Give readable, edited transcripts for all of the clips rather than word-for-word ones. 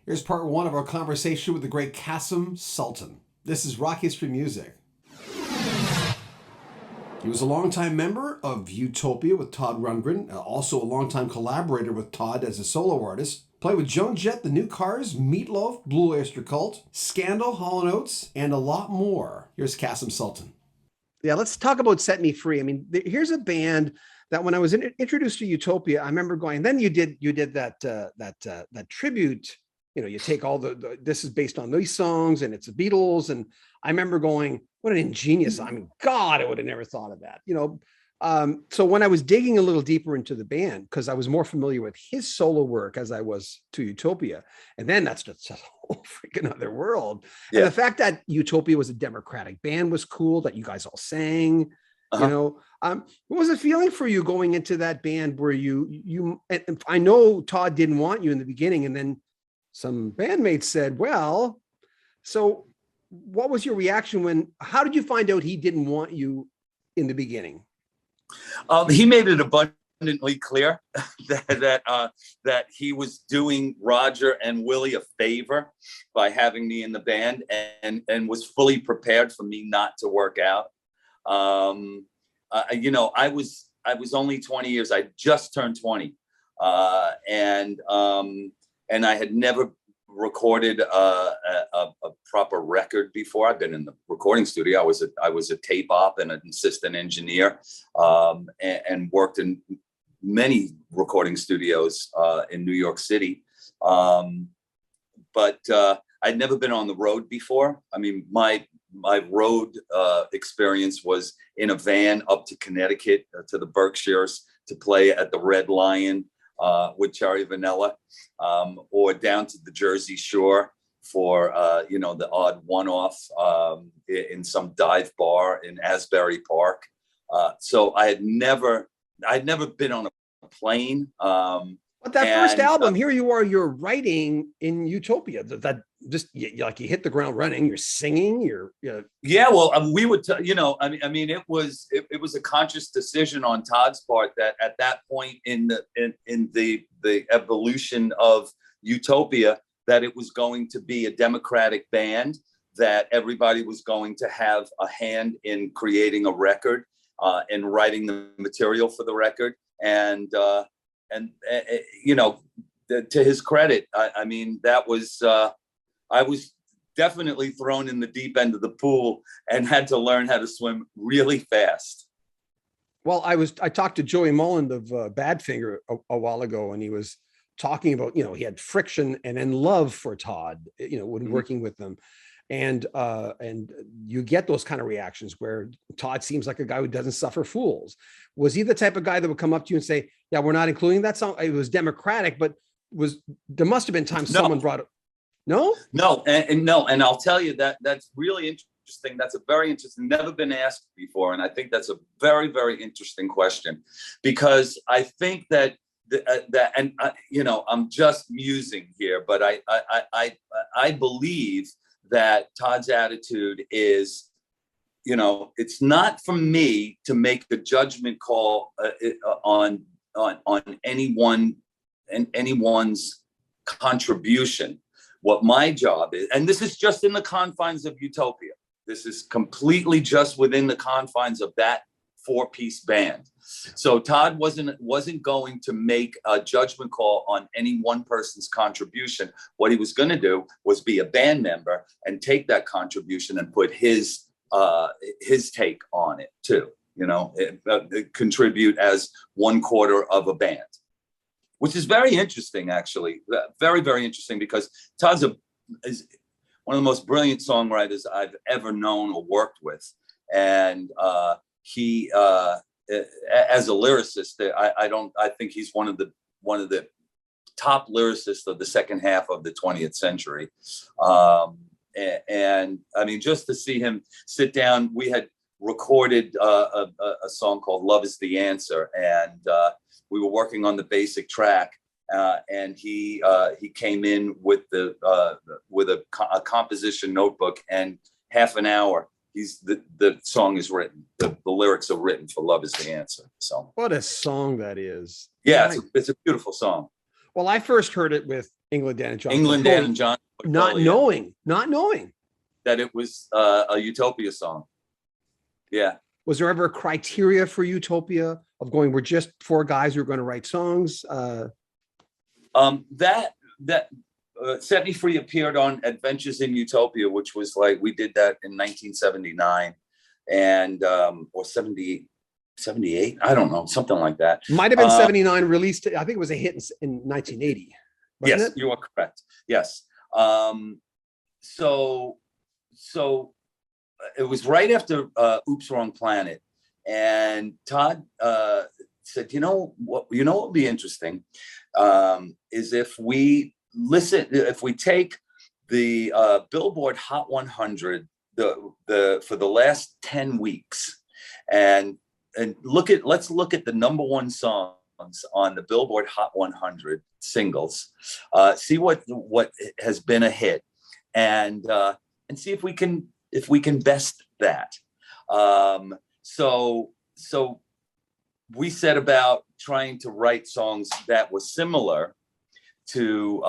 Here's part one of our conversation with the great Kasim Sulton. This is Rock History Music. He was a longtime member of Utopia with Todd Rundgren, also a longtime collaborator with Todd as a solo artist. Played with Joan Jett, The New Cars, Meatloaf, Blue Oyster Cult, Scandal, Hall & Oates, and a lot more. Here's Kasim Sulton. Yeah, let's talk about Set Me Free. I mean, here's a band that when I was introduced to Utopia, I remember going. Then you did that tribute. You know, you take all this is based on these songs, and it's the Beatles. And I remember going, what an ingenious. I mean, God, I would have never thought of that. You know, so when I was digging a little deeper into the band, because I was more familiar with his solo work as I was to Utopia, and then that's just a whole freaking other world. Yeah. And the fact that Utopia was a democratic band was cool. That you guys all sang. You know, what was the feeling for you going into that band where you? And I know Todd didn't want you in the beginning, and then some bandmates said, "Well," so what was your reaction how did you find out he didn't want you in the beginning? He made it abundantly clear that he was doing Roger and Willie a favor by having me in the band, and was fully prepared for me not to work out. You know, I was only 20 years. I just turned 20, and I had never recorded a proper record before. I've been in the recording studio. I was a tape op and an assistant engineer, and worked in many recording studios in New York City. But I'd never been on the road before. I mean, my road experience was in a van up to Connecticut, to the Berkshires, to play at the Red Lion with Cherry Vanilla, or down to the Jersey Shore for you know, the odd one-off in some dive bar in Asbury Park. So I'd never been on a plane. But that first album, here you are, you're writing in Utopia. That just like you hit the ground running. You're singing. Yeah. Well, we would, you know, I mean, it was a conscious decision on Todd's part that at that point in the evolution of Utopia, that it was going to be a democratic band, that everybody was going to have a hand in creating a record, and writing the material for the record, and you know, to his credit, I mean, that was, I was definitely thrown in the deep end of the pool and had to learn how to swim really fast. Well, I talked to Joey Mullen of Badfinger a while ago, and he was talking about, you know, he had friction and then love for Todd, you know, when working with them. And you get those kind of reactions where Todd seems like a guy who doesn't suffer fools. Was he the type of guy that would come up to you and say, yeah, we're not including that song? It was democratic, but there must have been times someone brought it. No, and I'll tell you that's really interesting. That's a very interesting, never been asked before. And I think that's a very, very interesting question, because I think that you know, I'm just musing here, but I believe that Todd's attitude is, you know, it's not for me to make the judgment call on anyone and anyone's contribution. What my job is, and this is just in the confines of Utopia. This is completely just within the confines of that 4-piece band. So Todd wasn't going to make a judgment call on any one person's contribution. What he was going to do was be a band member and take that contribution and put his take on it too. You know, contribute as 1/4 of a band, which is very interesting, actually. Very, very interesting, because Todd is one of the most brilliant songwriters I've ever known or worked with, and he. As a lyricist, I think he's one of the top lyricists of the second half of the 20th century. And I mean, just to see him sit down, we had recorded a song called "Love Is the Answer," and we were working on the basic track, and he came in with a composition notebook, and half an hour. The song is written. The lyrics are written for "Love Is the Answer." So what a song that is! Yeah, it's a beautiful song. Well, I first heard it with England, Dan and John. England, Dan and John. Not knowing that it was a Utopia song. Yeah. Was there ever a criteria for Utopia of going, we're just four guys who are going to write songs? Set Me Free appeared on Adventures in Utopia, which was like, we did that in 1979 and, or 78, I don't know, something like that. Might have been 79 released. I think it was a hit in 1980. Yes, it? You are correct. Yes. So it was right after Oops, Wrong Planet. And Todd said, what would be interesting is if we take the Billboard Hot 100 for the last 10 weeks and let's look at the number one songs on the Billboard Hot 100 singles, see what has been a hit, and see if we can best that. So we set about trying to write songs that were similar to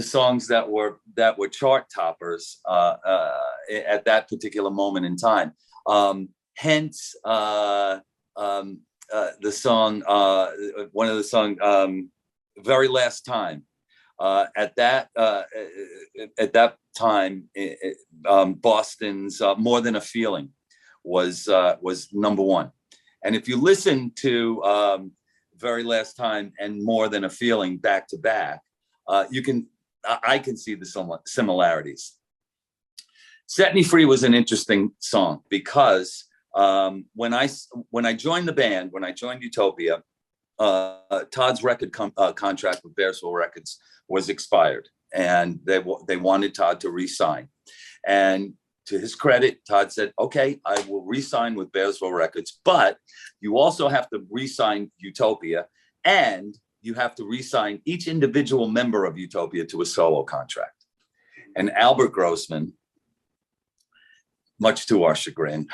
songs that were chart toppers at that particular moment in time. Hence, the song, one of the songs, "Very Last Time." At that time, Boston's "More Than a Feeling" was number one. And if you listen to "Very Last Time" and "More Than a Feeling" back to back, I can see the similarities. "Set Me Free" was an interesting song because when I joined the band, when I joined Utopia, Todd's record contract with Bearsville Records was expired, and they wanted Todd to re-sign. And to his credit, Todd said, "Okay, I will re-sign with Bearsville Records, but you also have to re-sign Utopia, and you have to re-sign each individual member of Utopia to a solo contract." And Albert Grossman, much to our chagrin,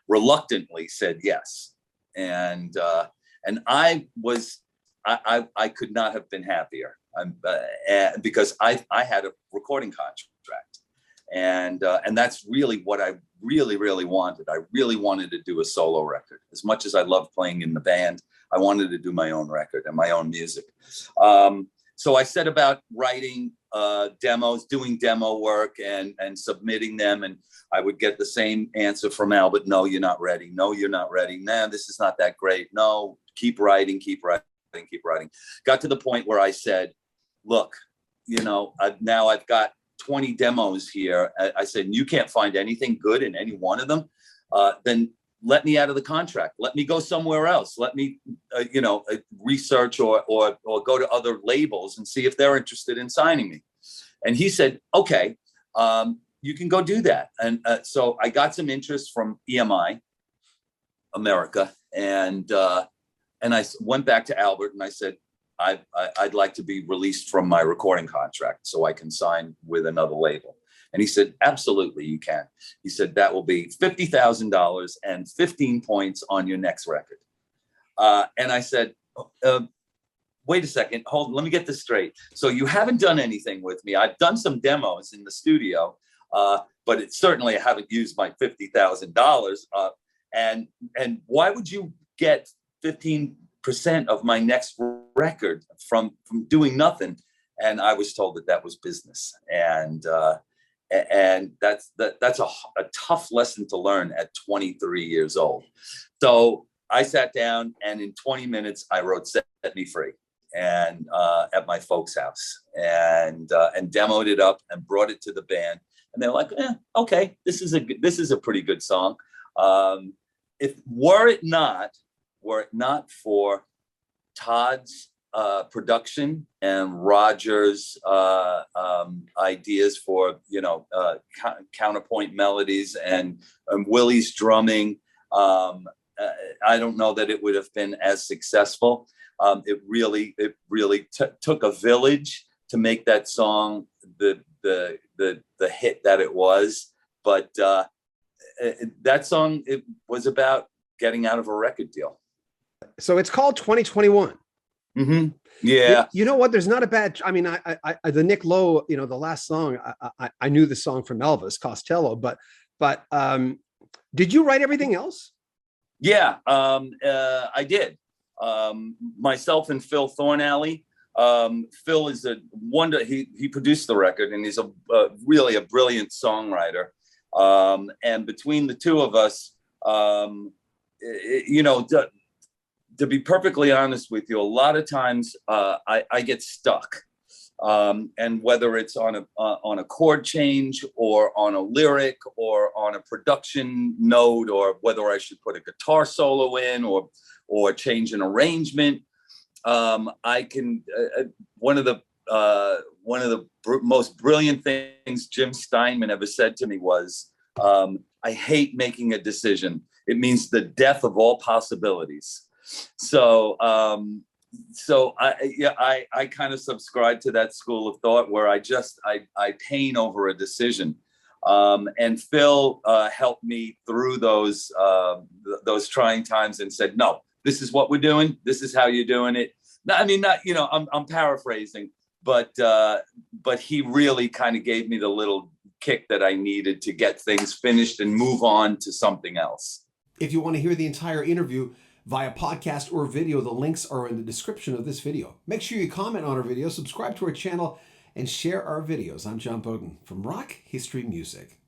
reluctantly said yes. And I could not have been happier because I had a recording contract. And that's really what I really wanted. I really wanted to do a solo record. As much as I loved playing in the band, I wanted to do my own record and my own music. So I set about writing demos, doing demo work and submitting them. And I would get the same answer from Albert: "No, you're not ready. No, you're not ready. Nah, this is not that great. No, keep writing. Got to the point where I said, "Look, now I've got 20 demos here." I said, "You can't find anything good in any one of them. Then let me out of the contract. Let me go somewhere else. Let me, research or go to other labels and see if they're interested in signing me." And he said, "Okay, you can go do that." And so I got some interest from EMI America, and I went back to Albert and I said, I'd like to be released from my recording contract so I can sign with another label. And he said, "Absolutely, you can." He said, "That will be $50,000 and 15 points on your next record." And I said, "Wait a second, hold on, let me get this straight. So you haven't done anything with me. I've done some demos in the studio, but I haven't used my $50,000. And why would you get 15% of my next record from doing nothing?" And I was told that was business. And that's a tough lesson to learn at 23 years old. So I sat down and in 20 minutes I wrote "Set Me Free" and at my folks' house and demoed it up and brought it to the band. And they're like, "Okay, this is a pretty good song." Were it not for Todd's production and Roger's ideas for counterpoint melodies and Willie's drumming, I don't know that it would have been as successful. It really took a village to make that song the hit that it was. But that song, it was about getting out of a record deal. So it's called 2021. Hmm. Yeah. You know what? There's not a bad. I mean, the Nick Lowe, you know, the last song. I knew the song from Elvis Costello, but did you write everything else? Yeah, I did. Myself and Phil Thornalley. Phil is a wonder. He produced the record, and he's really a brilliant songwriter. And between the two of us, you know, to be perfectly honest with you, a lot of times I get stuck. And whether it's on a chord change or on a lyric or on a production note, or whether I should put a guitar solo in or change an arrangement, I can. One of the most brilliant things Jim Steinman ever said to me was, "I hate making a decision. It means the death of all possibilities." So I kind of subscribe to that school of thought where I pain over a decision. And Phil helped me through those trying times and said, "No, this is what we're doing. This is how you're doing it." I mean, not, you know, I'm paraphrasing, but he really kind of gave me the little kick that I needed to get things finished and move on to something else. If you want to hear the entire interview via podcast or video, the links are in the description of this video. Make sure you comment on our video, subscribe to our channel, and share our videos. I'm John Beaudin from Rock History Music.